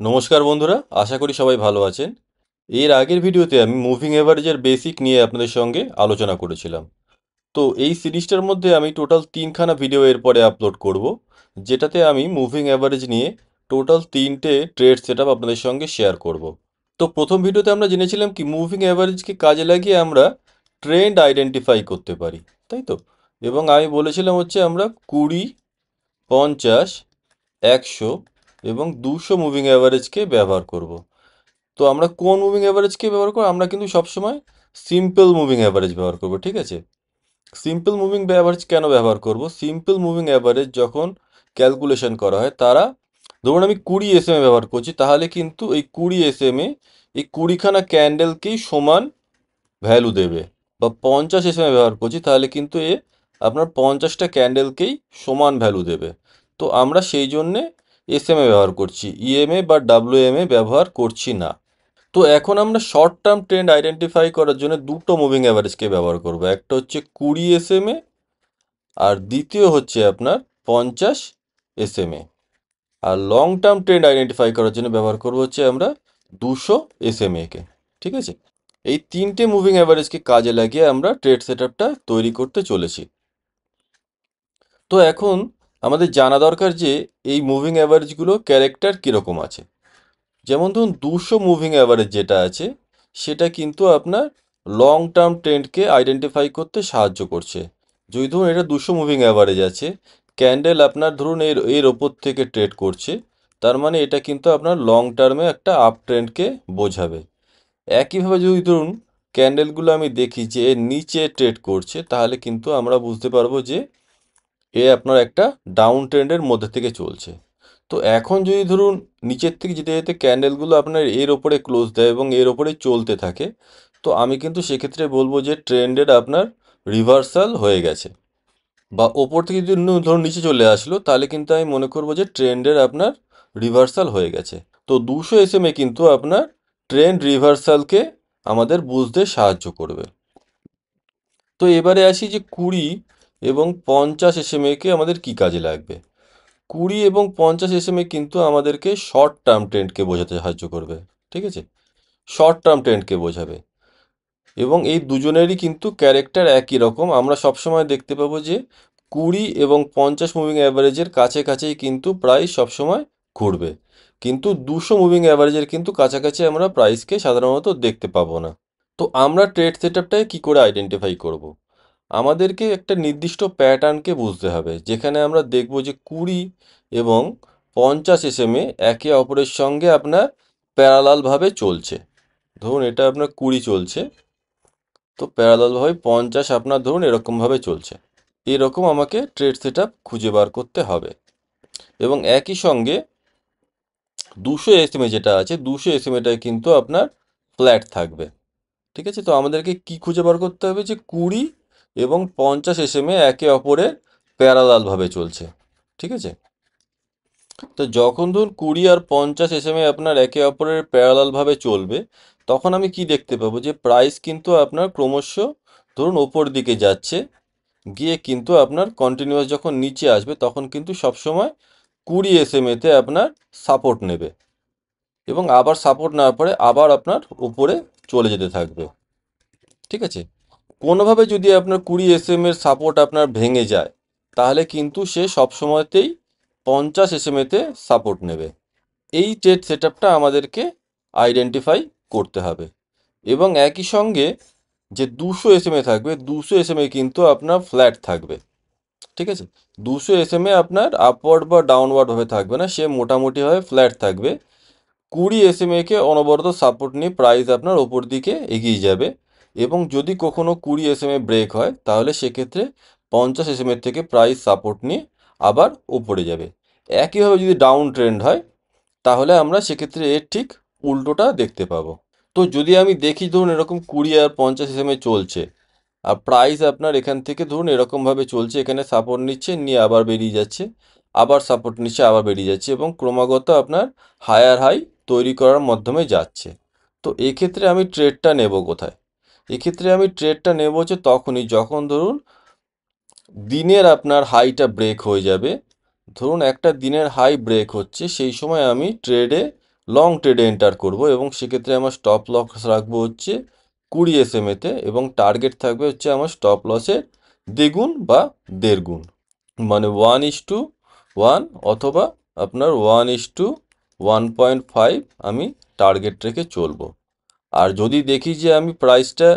নমস্কার বন্ধুরা, আশা করি সবাই ভালো আছেন। এর আগের ভিডিওতে আমি মুভিং এভারেজের বেসিক নিয়ে আপনাদের সঙ্গে আলোচনা করেছিলাম। তো এই সিরিজটার মধ্যে আমি টোটাল 3খানা ভিডিও এরপরে আপলোড করব, যেটাতে আমি মুভিং এভারেজ নিয়ে টোটাল 3টে ট্রেড সেটআপ আপনাদের সঙ্গে শেয়ার করব। তো প্রথম ভিডিওতে আমরা জেনেছিলাম কি মুভিং এভারেজকে কাজে লাগিয়ে আমরা ট্রেন্ড আইডেন্টিফাই করতে পারি, তাই তো? এবং আমি বলেছিলাম হচ্ছে আমরা 20, 50, 100 এবং 200 মুভিং অ্যাভারেজকে ব্যবহার করব। তো আমরা কোন মুভিং অ্যাভারেজকে ব্যবহার করব? আমরা কিন্তু সবসময় সিম্পল মুভিং অ্যাভারেজ ব্যবহার করব, ঠিক আছে? সিম্পল মুভিং অ্যাভারেজ কেন ব্যবহার করব? সিম্পল মুভিং অ্যাভারেজ যখন ক্যালকুলেশন করা হয়, তারা ধরুন আমি 20 SMA ব্যবহার করছি, তাহলে কিন্তু এই 20 SMA এই 20খানা ক্যান্ডেলকেই সমান ভ্যালু দেবে। বা 50 SMA ব্যবহার করছি, তাহলে কিন্তু আপনার 50টা ক্যান্ডেলকেই সমান ভ্যালু দেবে। তো আমরা সেই জন্যে SMA ব্যবহার করছি, EMA বা WMA ব্যবহার করছি না। তো এখন আমরা শর্ট টার্ম ট্রেন্ড আইডেন্টিফাই করার জন্য দুটো মুভিং অ্যাভারেজকে ব্যবহার করব। একটা হচ্ছে 20 SMA আর দ্বিতীয় হচ্ছে আপনার 50 SMA। আর লং টার্ম ট্রেন্ড আইডেন্টিফাই করার জন্য ব্যবহার করব হচ্ছে আমরা 200 SMA কে। ঠিক আছে? এই তিনটে মুভিং অ্যাভারেজকে কাজে লাগিয়ে আমরা ট্রেড সেটআপটা তৈরি করতে চলেছি। তো এখন আমাদের জানা দরকার যে এই মুভিং অ্যাভারেজগুলো ক্যারেক্টার কীরকম আছে। যেমন ধরুন 200 মুভিং অ্যাভারেজ যেটা আছে, সেটা কিন্তু আপনার লং টার্ম ট্রেন্ডকে আইডেন্টিফাই করতে সাহায্য করছে। যদি ধরুন এটা 200 মুভিং অ্যাভারেজ আছে, ক্যান্ডেল আপনার ধরুন এর এর ওপর থেকে ট্রেড করছে, তার মানে এটা কিন্তু আপনার লং টার্মে একটা আপ ট্রেন্ডকে বোঝাবে। একইভাবে যদি ধরুন ক্যান্ডেলগুলো আমি দেখি যে এর নিচে ট্রেড করছে, তাহলে কিন্তু আমরা বুঝতে পারবো যে আপনার একটা ডাউন ট্রেন্ডের মধ্যে থেকে চলছে। তো এখন যদি ধরুন নিচের থেকে যেতে যেতে ক্যান্ডেলগুলো আপনার এর ওপরে ক্লোজ দেয় এবং এর ওপরে চলতে থাকে, তো আমি কিন্তু সেক্ষেত্রে বলবো যে ট্রেন্ডের আপনার রিভার্সাল হয়ে গেছে। বা ওপর থেকে যদি ধরুন নিচে চলে আসলো, তাহলে কিন্তু আমি মনে করবো যে ট্রেন্ডের আপনার রিভার্সাল হয়ে গেছে। তো 200 SMA কিন্তু আপনার ট্রেন্ড রিভার্সালকে আমাদের বুঝতে সাহায্য করবে। তো এবারে আসি যে 20 এবং 50 SMA কে আমাদের কি কাজে লাগবে। 20 এবং 50 SMA কিন্তু আমাদেরকে শর্ট টার্ম ট্রেন্ডকে বোঝাতে সাহায্য করবে। ঠিক আছে? শর্ট টার্ম ট্রেন্ডকে বোঝাবে। এবং এই দুজনেরই কিন্তু ক্যারেক্টার একই রকম। আমরা সবসময় দেখতে পাবো যে 20 এবং 50 মুভিং অ্যাভারেজের কাছাকাছি কিন্তু প্রাইস সবসময় ঘুরবে। কিন্তু 200 মুভিং অ্যাভারেজের কিন্তু কাছাকাছি আমরা প্রাইসকে সাধারণত দেখতে পাবো না। তো আমরা ট্রেড সেটআপটাকে কী করে আইডেন্টিফাই করব? আমাদেরকে একটা নির্দিষ্ট প্যাটার্নকে বুঝতে হবে, যেখানে আমরা দেখব যে 20 এবং 50 SMA একে অপরের সঙ্গে আপনার প্যারালালভাবে চলছে। ধরুন এটা আপনার 20 চলছে, তো প্যারালালভাবে 50 আপনার ধরুন এরকমভাবে চলছে। এরকম আমাকে ট্রেড সেটআপ খুঁজে বার করতে হবে। এবং একই সঙ্গে 200 SMA যেটা আছে, 200 SMAটায় কিন্তু আপনার ফ্ল্যাট থাকবে। ঠিক আছে? তো আমাদেরকে কি খুঁজে বার করতে হবে যে 20 এবং 50 SMA একে অপরের প্যারালালভাবে চলছে। ঠিক আছে? তো যখন ধরুন 20 আর 50 SMA আপনার একে অপরের প্যারালালভাবে চলবে, তখন আমি কি দেখতে পাবো যে প্রাইস কিন্তু আপনার ক্রমশ ধরুন ওপর দিকে যাচ্ছে, গিয়ে কিন্তু আপনার কন্টিনিউয়াস যখন নিচে আসবে, তখন কিন্তু সবসময় 20 SMAতে আপনার সাপোর্ট নেবে এবং আবার সাপোর্ট নেওয়ার পরে আবার আপনার উপরে চলে যেতে থাকবে। ঠিক আছে? কোনোভাবে যদি আপনার 20 SMAর সাপোর্ট আপনার ভেঙে যায়, তাহলে কিন্তু সে সবসময়তেই 50 SMAতে সাপোর্ট নেবে। এই ট্রেড সেটআপটা আমাদেরকে আইডেন্টিফাই করতে হবে। এবং একই সঙ্গে যে 200 SMA থাকবে, 200 SMA কিন্তু আপনার ফ্ল্যাট থাকবে। ঠিক আছে? 200 SMA আপনার আপওয়ার্ড বা ডাউনওয়ার্ডভাবে থাকবে না, সে মোটামুটিভাবে ফ্ল্যাট থাকবে। 20 SMAকে অনবরত সাপোর্ট নিয়ে প্রাইস আপনার ওপর দিকে এগিয়ে যাবে। এবং যদি কখনো 20 SMA ব্রেক হয়, তাহলে সেক্ষেত্রে 50 SMAর থেকে প্রাইস সাপোর্ট নিয়ে আবার ওপরে যাবে। একইভাবে যদি ডাউন ট্রেন্ড হয়, তাহলে আমরা সেক্ষেত্রে এর ঠিক উল্টোটা দেখতে পাবো। তো যদি আমি দেখি ধরুন এরকম 20 আর 50 SMA চলছে, আর প্রাইস আপনার এখান থেকে ধরুন এরকমভাবে চলছে, এখানে সাপোর্ট নিচ্ছে, নিয়ে আবার বেরিয়ে যাচ্ছে, আবার সাপোর্ট নিচ্ছে, আবার বেরিয়ে যাচ্ছে এবং ক্রমাগত আপনার হায়ার হাই তৈরি করার মাধ্যমে যাচ্ছে। তো এক্ষেত্রে আমি ট্রেডটা নেব কোথায়? এক্ষেত্রে আমি ট্রেডটা নেব হচ্ছে তখনই যখন ধরুন দিনের আপনার হাইটা ব্রেক হয়ে যাবে। ধরুন একটা দিনের হাই ব্রেক হচ্ছে, সেই সময় আমি ট্রেডে লং ট্রেডে এন্টার করব এবং সেক্ষেত্রে আমার স্টপ লস রাখবো হচ্ছে 20 SMA-তে এবং টার্গেট থাকবে হচ্ছে আমার স্টপ লসের দ্বিগুণ বা দেড় গুণ, মানে 1:1 অথবা আপনার 1:1.5 আমি টার্গেট রেখে চলবো। আর যদি দেখি যে আমি প্রাইসটা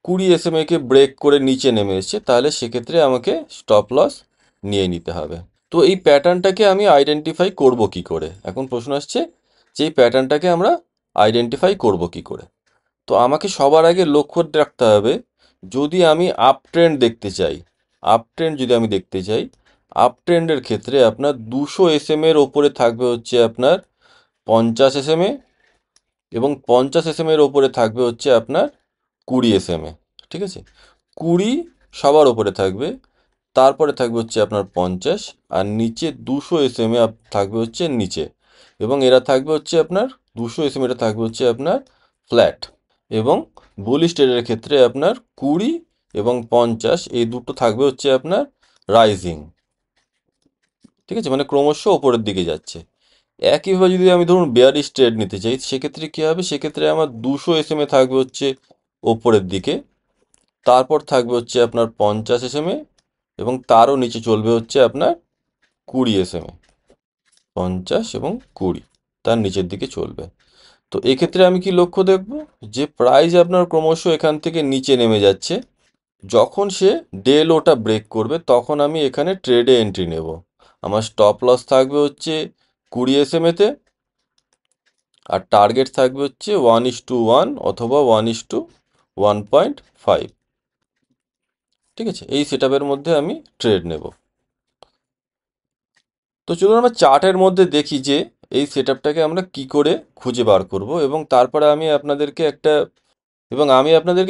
20 SMA-কে ব্রেক করে নিচে নেমে এসেছে, তাহলে সেক্ষেত্রে আমাকে স্টপ লস নিয়ে নিতে হবে। তো এই প্যাটার্নটাকে আমি আইডেন্টিফাই করব কি করে? এখন প্রশ্ন আসছে যে এই প্যাটার্নটাকে আমরা আইডেন্টিফাই করব কি করে? তো আমাকে সবার আগে লক্ষ্য রাখতে হবে, যদি আমি আপ ট্রেন্ড দেখতে চাই, আপ ট্রেন্ড যদি আমি দেখতে চাই, আপ ট্রেন্ডের ক্ষেত্রে আপনার 200 SMA-এর ওপরে থাকবে হচ্ছে আপনার 50 SMA, এবং 50 SMA-এর ওপরে থাকবে হচ্ছে আপনার 20 SMA। ঠিক আছে, 20 সবার ওপরে থাকবে, তারপরে থাকবে হচ্ছে আপনার 50, আর নিচে 200 SMA থাকবে হচ্ছে নিচে, এবং এরা থাকবে হচ্ছে আপনার 200 SMA থাকবে হচ্ছে আপনার ফ্ল্যাট। এবং বুলিশ ট্রেডের ক্ষেত্রে আপনার 20 এবং 50 এই দুটো থাকবে হচ্ছে আপনার রাইজিং। ঠিক আছে, মানে ক্রমশ ওপরের দিকে যাচ্ছে। একইভাবে যদি আমি ধরুন বেয়ারিশ ট্রেড নিতে চাই, সেক্ষেত্রে কী হবে? সেক্ষেত্রে আমার 200 SMA থাকবে হচ্ছে ওপরের দিকে, তারপর থাকবে হচ্ছে আপনার 50 SMA, এবং তারও নিচে চলবে হচ্ছে আপনার 20 SMA। 50 এবং 20 তার নিচের দিকে চলবে। তো এক্ষেত্রে আমি কি লক্ষ্য দেখব? যে প্রাইস আপনার ক্রমশ এখান থেকে নিচে নেমে যাচ্ছে, যখন সে ডে লোটা ব্রেক করবে তখন আমি এখানে ট্রেডে এন্ট্রি নেব। আমার স্টপ লস থাকবে হচ্ছে 20 SMA-তে, আর টার্গেট থাকবে হচ্ছে 1:1 অথবা 1:1.5। ঠিক আছে, এই সেটআপের মধ্যে আমি ট্রেড নেব। তো চলুন আমরা চার্টের মধ্যে দেখি যে এই সেটআপটাকে আমরা কি করে খুঁজে বার করব, এবং তারপরে আমি আপনাদেরকে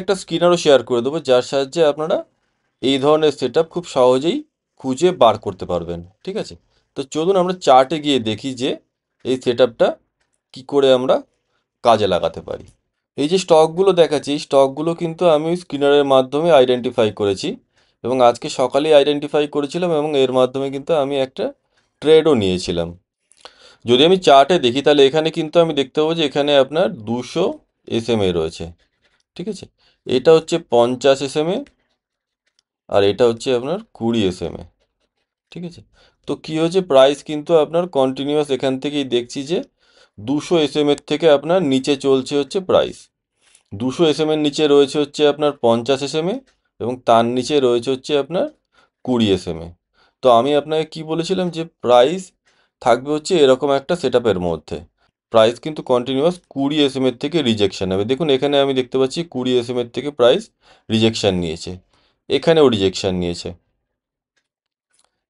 একটা স্ক্রিনারও শেয়ার করে দেবো, যার সাহায্যে আপনারা এই ধরনের সেটআপ খুব সহজেই খুঁজে বার করতে পারবেন। ঠিক আছে, তো চলুন আমরা চার্টে গিয়ে দেখি যে এই সেটআপটা কি করে আমরা কাজে লাগাতে পারি। এই যে স্টকগুলো দেখাচ্ছি, এই স্টকগুলো কিন্তু আমি স্ক্রিনারের মাধ্যমে আইডেন্টিফাই করেছি, এবং আজকে সকালেই আইডেন্টিফাই করেছিলাম, এবং এর মাধ্যমে কিন্তু আমি একটা ট্রেডও নিয়েছিলাম। যদি আমি চার্টে দেখি, তাহলে এখানে কিন্তু আমি দেখতে পাবো যে এখানে আপনার 200 SMA রয়েছে। ঠিক আছে, এটা হচ্ছে 50 SMA, আর এটা হচ্ছে আপনার 20 SMA। ঠিক আছে, তো কি হচ্ছে, প্রাইস কিন্তু আপনার কন্টিনিউয়াস এখান থেকেই দেখছি যে 200 SMA থেকে আপনার নিচে চলছে হচ্ছে প্রাইস। 200 SMA নিচে রয়েছে হচ্ছে আপনার 50 SMA, এবং তার নিচে রয়েছে হচ্ছে আপনার 20 SMA। তো আমি আপনাকে কি বলেছিলাম যে প্রাইস থাকবে হচ্ছে এরকম একটা সেটআপের মধ্যে। প্রাইস কিন্তু কন্টিনিউয়াস 20 SMA থেকে রিজেকশন হবে। দেখুন এখানে আমি দেখতে পাচ্ছি 20 SMA থেকে প্রাইস রিজেকশন নিয়েছে, এখানেও রিজেকশন নিয়েছে,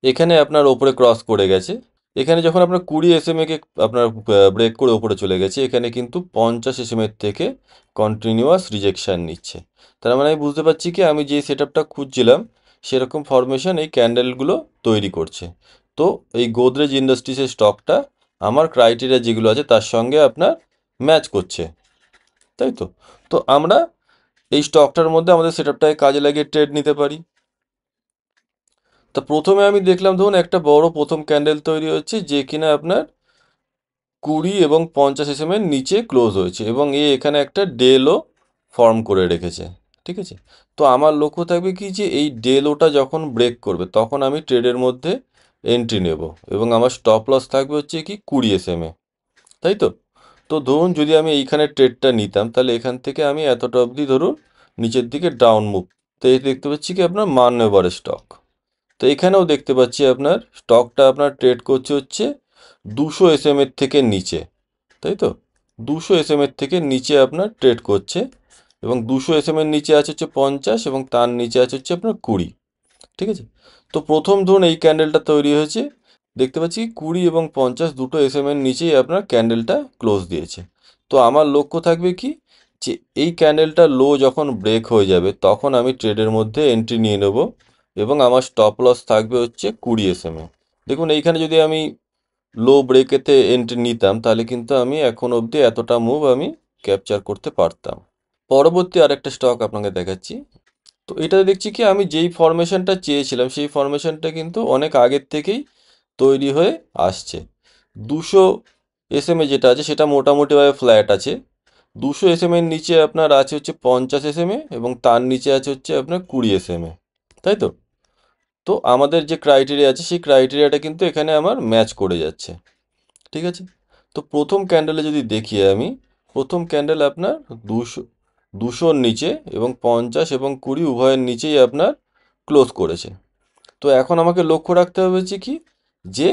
এখানে আপনার ওপরে ক্রস করে গেছে। এখানে যখন আপনার 20 SMA-কে আপনার ব্রেক করে ওপরে চলে গেছে, এখানে কিন্তু 50 SMA থেকে কন্টিনিউয়াস রিজেকশন নিচ্ছে। তার মানে আমি বুঝতে পারছি কি আমি যে সেটআপটা খুঁজছিলাম সেরকম ফরমেশন এই ক্যান্ডেলগুলো তৈরি করছে। তো এই গোদরেজ ইন্ডাস্ট্রিজের স্টকটা আমার ক্রাইটেরিয়া যেগুলো আছে তার সঙ্গে আপনার ম্যাচ করছে, তাই তো? তো আমরা এই স্টকটার মধ্যে আমাদের সেটআপটাকে কাজে লাগিয়ে ট্রেড নিতে পারি। তো প্রথমে আমি দেখলাম, ধরুন একটা বড় প্রথম ক্যান্ডেল তৈরি হচ্ছে, যে কিনা আপনার 20 এবং 50 এর নিচে ক্লোজ হয়েছে, এবং এখানে একটা ডে লো ফর্ম করে রেখেছে। ঠিক আছে, তো আমার লক্ষ্য থাকবে কি যে এই ডে লোটা যখন ব্রেক করবে তখন আমি ট্রেডের মধ্যে এন্ট্রি নেব, এবং আমার স্টপ লস থাকবে হচ্ছে কি 20 SMA। তাই তো? তো ধরুন যদি আমি এইখানে ট্রেডটা নিতাম, তাহলে এখান থেকে আমি এতটা অবধি ধরুন নিচের দিকে ডাউন মুভ, তো এই দেখতে পাচ্ছি কি আপনার মান এভারেজ স্টক। তো এখানেও দেখতে পাচ্ছি আপনার স্টকটা আপনার ট্রেড করছে হচ্ছে 200 SMA থেকে নিচে, তাই তো? 200 SMA থেকে নিচে আপনার ট্রেড করছে, এবং 200 SMA নিচে আছে হচ্ছে 50, এবং তার নিচে আছে হচ্ছে আপনার 20। ঠিক আছে, তো প্রথম ধরুন এই ক্যান্ডেলটা তৈরি হয়েছে, দেখতে পাচ্ছি 20 এবং 50 দুটো SMA নিচেই আপনার ক্যান্ডেলটা ক্লোজ দিয়েছে। তো আমার লক্ষ্য থাকবে কি যে এই ক্যান্ডেলটা লো যখন ব্রেক হয়ে যাবে তখন আমি ট্রেডের মধ্যে এন্ট্রি নিয়ে নেব, এবং আমার স্টপ লস থাকবে হচ্ছে 20 SMA। দেখুন এইখানে যদি আমি লো ব্রেকেতে এন্ট্রি নিতাম, তাহলে কিন্তু আমি এখন অবধি এতটা মুভ আমি ক্যাপচার করতে পারতাম। পরবর্তী আরেকটা স্টক আপনাকে দেখাচ্ছি। তো এটাতে দেখছি কি আমি যেই ফরমেশনটা চেয়েছিলাম সেই ফরমেশনটা কিন্তু অনেক আগের থেকেই তৈরি হয়ে আসছে। এসএমএ যেটা আছে সেটা মোটামুটিভাবে ফ্ল্যাট আছে। 200 এর নিচে আপনার আছে হচ্ছে 50 এবং তার নিচে আছে হচ্ছে আপনার 20 তাই তো? তো আমাদের যে ক্রাইটেরিয়া আছে সেই ক্রাইটেরিয়াটা কিন্তু এখানে আমার ম্যাচ করে যাচ্ছে। ঠিক আছে? তো প্রথম ক্যান্ডেলে যদি দেখি আমি, প্রথম ক্যান্ডেল আপনার 200 নিচে এবং 50 এবং 20 উভয়ের নিচেই আপনার ক্লোজ করেছে। তো এখন আমাকে লক্ষ্য রাখতে হবে যে কি, যে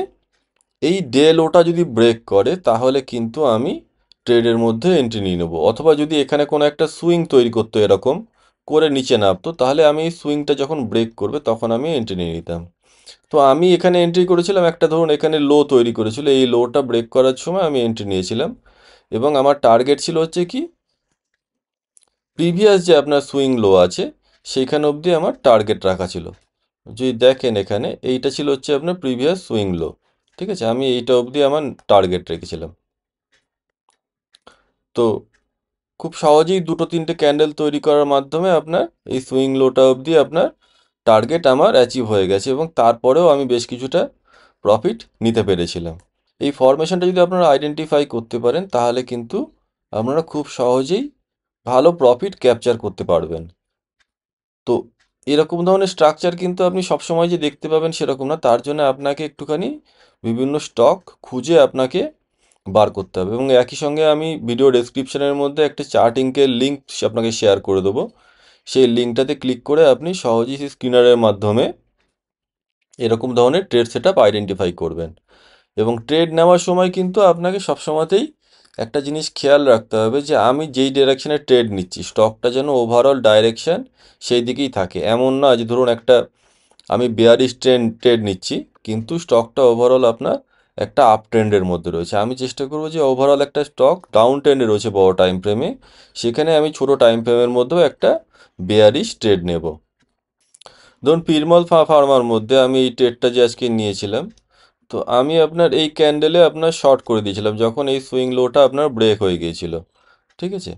এই ডেল ওটা যদি ব্রেক করে তাহলে কিন্তু আমি ট্রেডের মধ্যে এন্ট্রি নিয়ে নেবো, অথবা যদি এখানে কোনো একটা সুইং তৈরি করতো এরকম করে নিচে নামতো, তাহলে আমি এই সুইংটা যখন ব্রেক করবে তখন আমি এন্ট্রি নিয়ে নিতাম। তো আমি এখানে এন্ট্রি করেছিলাম একটা, ধরুন এখানে লো তৈরি করেছিল, এই লোটা ব্রেক করার সময় আমি এন্ট্রি নিয়েছিলাম এবং আমার টার্গেট ছিল হচ্ছে কি, প্রিভিয়াস যে আপনার সুইং লো আছে সেইখানে অবধি আমার টার্গেট রাখা ছিল। যদি দেখেন এখানে এইটা ছিল হচ্ছে আপনার প্রিভিয়াস সুইং লো। ঠিক আছে, আমি এইটা অবধি আমার টার্গেট রেখেছিলাম। তো খুব সহজেই দুটো তিনটে ক্যান্ডেল তৈরি করার মাধ্যমে আপনার এই সুইং লোটা অবধি আপনার টার্গেট আমার অ্যাচিভ হয়ে গেছে এবং তারপরেও আমি বেশ কিছুটা প্রফিট নিতে পেরেছিলাম। এই ফরমেশনটা যদি আপনারা আইডেন্টিফাই করতে পারেন তাহলে কিন্তু আপনারা খুব সহজেই ভালো প্রফিট ক্যাপচার করতে পারবেন। তো এরকম ধরনের স্ট্রাকচার কিন্তু আপনি সবসময় যে দেখতে পাবেন সেরকম না, তার জন্য আপনাকে একটুখানি বিভিন্ন স্টক খুঁজে আপনাকে বার করতে হবে। এবং একই সঙ্গে আমি ভিডিও ডেসক্রিপশনের মধ্যে একটা চার্টিংকের লিঙ্ক আপনাকে শেয়ার করে দেবো। সেই লিঙ্কটাতে ক্লিক করে আপনি সহজেই সেই স্ক্রিনারের মাধ্যমে এরকম ধরনের ট্রেড সেট আপ আইডেন্টিফাই করবেন। এবং ট্রেড নেওয়ার সময় কিন্তু আপনাকে সবসময়তেই একটা জিনিস খেয়াল রাখতে হবে যে আমি যেই ডিরেকশনে ট্রেড নিচ্ছি স্টকটা যেন ওভারঅল ডাইরেকশন সেই দিকেই থাকে। এমন না যে ধরুন একটা আমি বেয়ারিশ ট্রেড নিচ্ছি কিন্তু স্টকটা ওভারঅল আপনার একটা আপ ট্রেন্ডের মধ্যে রয়েছে, আমি চেষ্টা করবো যে ওভারঅল একটা স্টক ডাউন ট্রেন্ডে রয়েছে বড় টাইম ফ্রেমে, সেখানে আমি ছোট টাইম ফ্রেমের মধ্যেও একটা বেয়ারিশ ট্রেড নেব। ধরুন পিরমল ফার্মার মধ্যে আমি এই ট্রেডটা যে আজকে নিয়েছিলাম, তো আমি আপনার এই ক্যান্ডেলে আপনার শর্ট করে দিয়েছিলাম যখন এই সুইং লোটা আপনার ব্রেক হয়ে গিয়েছিল। ঠিক আছে,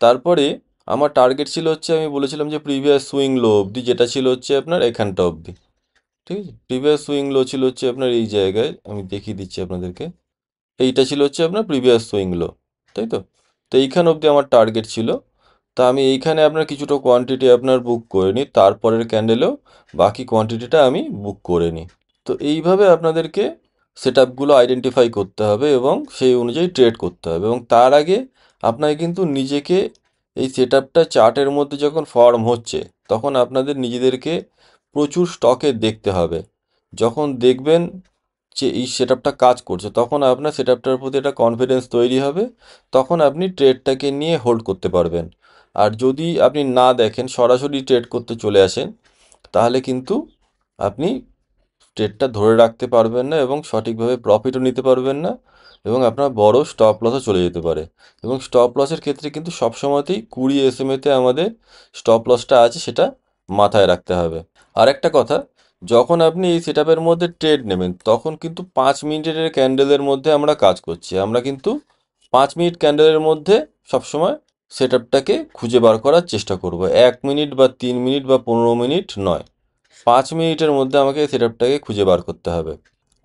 তারপরে আমার টার্গেট ছিল হচ্ছে, আমি বলেছিলাম যে প্রিভিয়াস সুইং লো অবধি, যেটা ছিল হচ্ছে আপনার এখানটা অবধি। ঠিক আছে, প্রিভিয়াস সুইং লো ছিল হচ্ছে আপনার এই জায়গায়, আমি দেখিয়ে দিচ্ছি আপনাদেরকে। এইটা ছিল হচ্ছে আপনার প্রিভিয়াস সুইং লো, তাই তো? তো এইখান অবধি আমার টার্গেট ছিল। তা আমি এইখানে আপনার কিছুটা কোয়ান্টিটি আপনার বুক করে নিই, তারপরের ক্যান্ডেলেও বাকি কোয়ান্টিটিটা আমি বুক করে নিই। তো এইভাবে আপনাদেরকে সেট আপগুলো আইডেন্টিফাই করতে হবে এবং সেই অনুযায়ী ট্রেড করতে হবে। এবং তার আগে আপনাকে কিন্তু নিজেকে এই সেট আপটা চার্টের মধ্যে যখন ফর্ম হচ্ছে তখন আপনাদের নিজেদেরকে প্রচুর স্টকে দেখতে হবে। যখন দেখবেন যে এই সেট আপটা কাজ করছে তখন আপনার সেট আপটার প্রতি একটা কনফিডেন্স তৈরি হবে, তখন আপনি ট্রেডটাকে নিয়ে হোল্ড করতে পারবেন। আর যদি আপনি না দেখেন সরাসরি ট্রেড করতে চলে আসেন তাহলে কিন্তু আপনি ট্রেডটা ধরে রাখতে পারবেন না এবং সঠিকভাবে প্রফিটও নিতে পারবেন না, এবং আপনার বড় স্টপ লসও চলে যেতে পারে। এবং স্টপ লসের ক্ষেত্রে কিন্তু সবসময়তেই 20 এসএমএতে আমাদের স্টপ লসটা আছে, সেটা মাথায় রাখতে হবে। আর একটা কথা, যখন আপনি এই সেট আপের মধ্যে ট্রেড নেবেন তখন কিন্তু 5 মিনিটের ক্যান্ডেলের মধ্যে আমরা কাজ করছি, আমরা কিন্তু 5 মিনিট ক্যান্ডেলের মধ্যে সবসময় সেট আপটাকে খুঁজে বার করার চেষ্টা করব, 1 মিনিট বা 3 মিনিট বা 15 মিনিট নয়। 5 মিনিটের মধ্যে আমাকে সেট আপটাকে খুঁজে বার করতে হবে।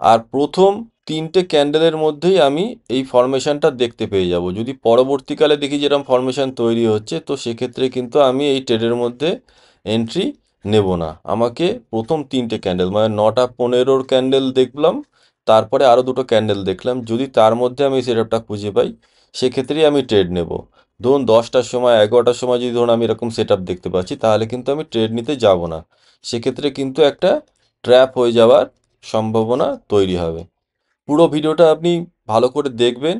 আর প্রথম 3টে ক্যান্ডেলের মধ্যেই আমি এই ফরমেশনটা দেখতে পেয়ে যাব। যদি পরবর্তীকালে দেখি যেরকম ফরমেশন তৈরি হচ্ছে তো সেক্ষেত্রে কিন্তু আমি এই ট্রেডের মধ্যে এন্ট্রি নেব না। আমাকে প্রথম 3টে ক্যান্ডেল মানে 9টা 15-র ক্যান্ডেল দেখলাম, তারপরে আরও দুটো ক্যান্ডেল দেখলাম, যদি তার মধ্যে আমি সেট আপটা খুঁজে পাই সেক্ষেত্রেই আমি ট্রেড নেব। ধরুন 10টার সময় 11টার সময় যদি ধরুন আমি এরকম সেট আপ দেখতে পাচ্ছি তাহলে কিন্তু আমি ট্রেড নিতে যাব না, সেক্ষেত্রে কিন্তু একটা ট্র্যাপ হয়ে যাওয়ার সম্ভাবনা তৈরি হবে। পুরো ভিডিওটা আপনি ভালো করে দেখবেন,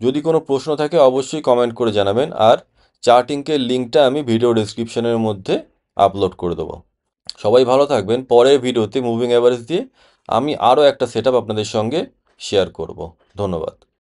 যদি কোনো প্রশ্ন থাকে অবশ্যই কমেন্ট করে জানাবেন, আর চার্টিংকের লিঙ্কটা আমি ভিডিও ডেসক্রিপশনের মধ্যে আপলোড করে দেবো। সবাই ভালো থাকবেন। পরের ভিডিওতে মুভিং অ্যাভারেজ দিয়ে আমি আরও একটা সেট আপ আপনাদের সঙ্গে শেয়ার করব। ধন্যবাদ।